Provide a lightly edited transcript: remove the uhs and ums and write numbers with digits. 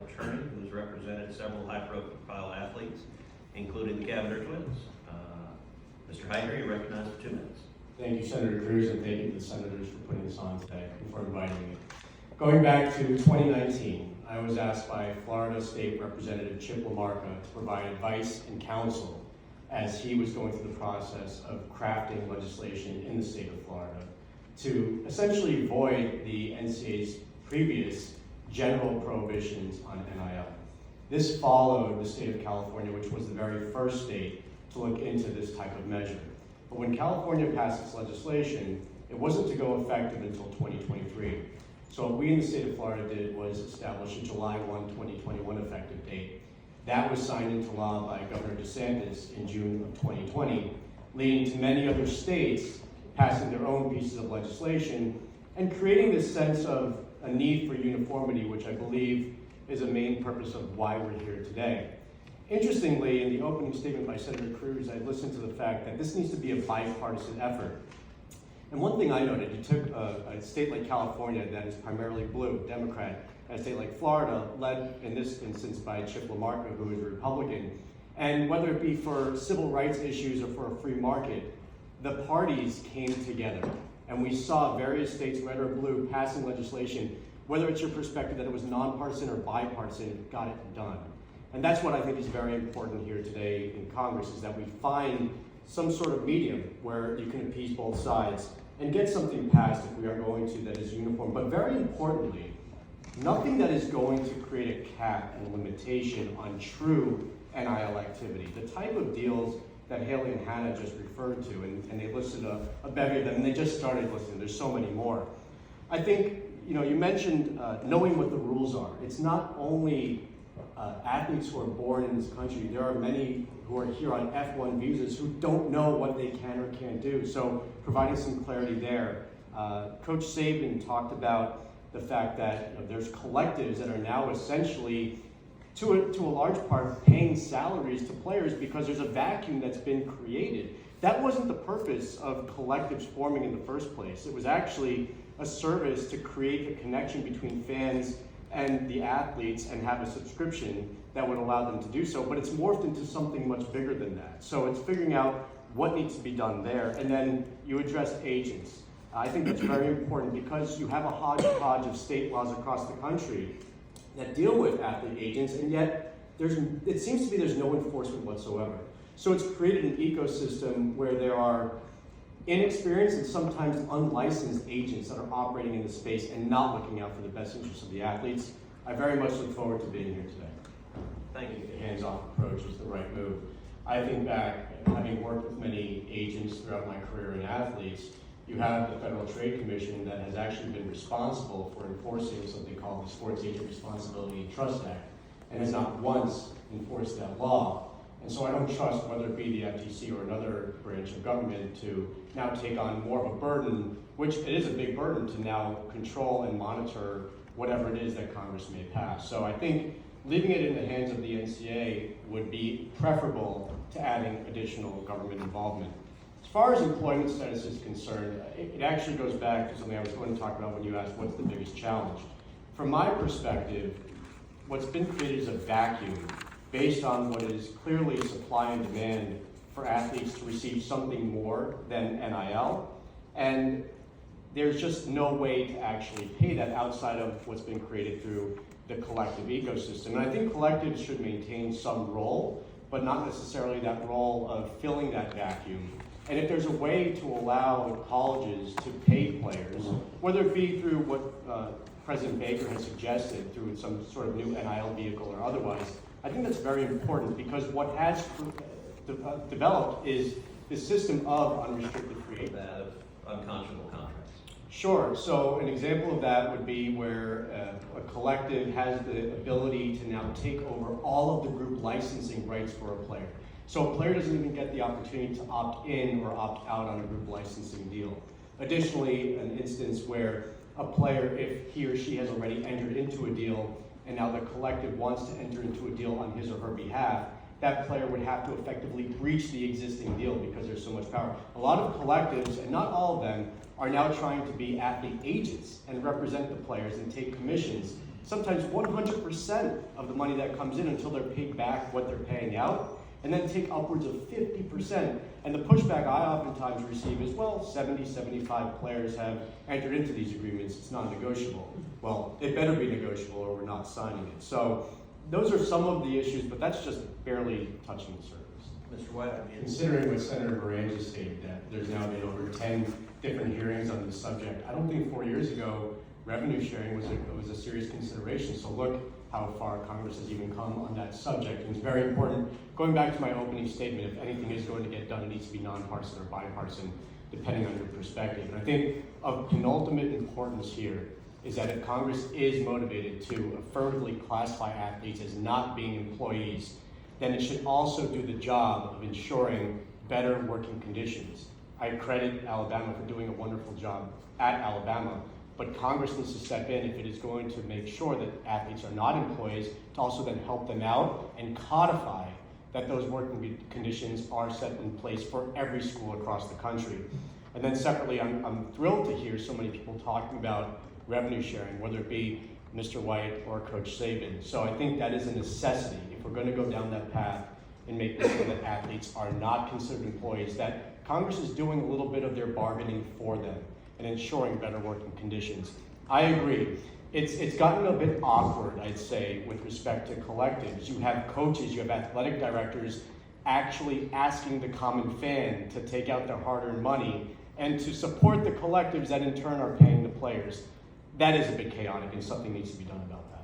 attorney who's represented several high-profile athletes, including the Cavender twins. Mr. Heitner, you're recognized for 2 minutes. Thank you, Senator Cruz, and thank you to the senators for putting this on today and for inviting me. Going back to 2019, I was asked by Florida State Representative Chip LaMarca to provide advice and counsel as he was going through the process of crafting legislation in the state of Florida to essentially void the NCAA's previous general prohibitions on NIL. This followed the state of California, which was the very first state to look into this type of measure. But when California passed its legislation, it wasn't to go effective until 2023. So what we in the state of Florida did was establish a July 1, 2021 effective date. That was signed into law by Governor DeSantis in June of 2020, leading to many other states passing their own pieces of legislation and creating this sense of a need for uniformity, which I believe is a main purpose of why we're here today. Interestingly, in the opening statement by Senator Cruz, I listened to the fact that this needs to be a bipartisan effort. And one thing I noted, you took a state like California that is primarily blue, Democrat, and a state like Florida, led in this instance by Chip LaMarca, who is a Republican, and whether it be for civil rights issues or for a free market, the parties came together. And we saw various states, red or blue, passing legislation, whether it's your perspective that it was nonpartisan or bipartisan, it got it done. And that's what I think is very important here today in Congress, is that we find some sort of medium where you can appease both sides and get something passed if we are going to that is uniform. But very importantly, nothing that is going to create a cap and limitation on true NIL activity. The type of deals that Haley and Hannah just referred to, and they listed a bevy of them, and they just started listing. There's so many more. I think, you mentioned knowing what the rules are. It's not only athletes who are born in this country. There are many who are here on F1 visas who don't know what they can or can't do. So providing some clarity there. Coach Saban talked about the fact that there's collectives that are now essentially, to a large part, paying salaries to players because there's a vacuum that's been created. That wasn't the purpose of collectives forming in the first place. It was actually a service to create a connection between fans and the athletes and have a subscription that would allow them to do so, but it's morphed into something much bigger than that. So it's figuring out what needs to be done there, and then you address agents. I think that's very important because you have a hodgepodge of state laws across the country that deal with athlete agents, and yet it seems to be there's no enforcement whatsoever. So it's created an ecosystem where there are inexperienced and sometimes unlicensed agents that are operating in the space and not looking out for the best interests of the athletes. I very much look forward to being here today. Thank you. The hands-off approach was the right move. I think back, having worked with many agents throughout my career in athletes, you have the Federal Trade Commission that has actually been responsible for enforcing something called the Sports Agent Responsibility and Trust Act, and has not once enforced that law. And so I don't trust whether it be the FTC or another branch of government to now take on more of a burden, which it is a big burden to now control and monitor whatever it is that Congress may pass. So I think leaving it in the hands of the NCAA would be preferable to adding additional government involvement. As far as employment status is concerned, it actually goes back to something I was going to talk about when you asked what's the biggest challenge. From my perspective, what's been created is a vacuum based on what is clearly supply and demand for athletes to receive something more than NIL. And there's just no way to actually pay that outside of what's been created through the collective ecosystem. And I think collectives should maintain some role, but not necessarily that role of filling that vacuum. And if there's a way to allow colleges to pay players, whether it be through what President Baker has suggested, through some sort of new NIL vehicle or otherwise, I think that's very important because what has developed is the system of unrestricted free agents. That of unconscionable contracts. Sure. So an example of that would be where a collective has the ability to now take over all of the group licensing rights for a player. So a player doesn't even get the opportunity to opt in or opt out on a group licensing deal. Additionally, an instance where a player, if he or she has already entered into a deal and now the collective wants to enter into a deal on his or her behalf, that player would have to effectively breach the existing deal because there's so much power. A lot of collectives, and not all of them, are now trying to be athlete agents and represent the players and take commissions sometimes 100% of the money that comes in until they're paid back what they're paying out, and then take upwards of 50%. And the pushback I oftentimes receive is, well, 70, 75 players have entered into these agreements, it's non-negotiable. Well, it better be negotiable or we're not signing it. So those are some of the issues, but that's just barely touching the surface. Mr. White, Considering what Senator Moran just stated, that there's now been over 10 different hearings on this subject, I don't think 4 years ago revenue sharing was a serious consideration. So look how far Congress has even come on that subject. And it's very important. Going back to my opening statement, if anything is going to get done, it needs to be nonpartisan or bipartisan, depending on your perspective. And I think of penultimate importance here is that if Congress is motivated to affirmatively classify athletes as not being employees, then it should also do the job of ensuring better working conditions. I credit Alabama for doing a wonderful job at Alabama, but Congress needs to step in if it is going to make sure that athletes are not employees, to also then help them out and codify that those working conditions are set in place for every school across the country. And then separately, I'm thrilled to hear so many people talking about revenue sharing, whether it be Mr. White or Coach Saban. So I think that is a necessity if we're going to go down that path and making sure that athletes are not considered employees, that Congress is doing a little bit of their bargaining for them and ensuring better working conditions. I agree. It's gotten a bit awkward, I'd say, with respect to collectives. You have coaches, you have athletic directors actually asking the common fan to take out their hard-earned money and to support the collectives that in turn are paying the players. That is a bit chaotic and something needs to be done about that.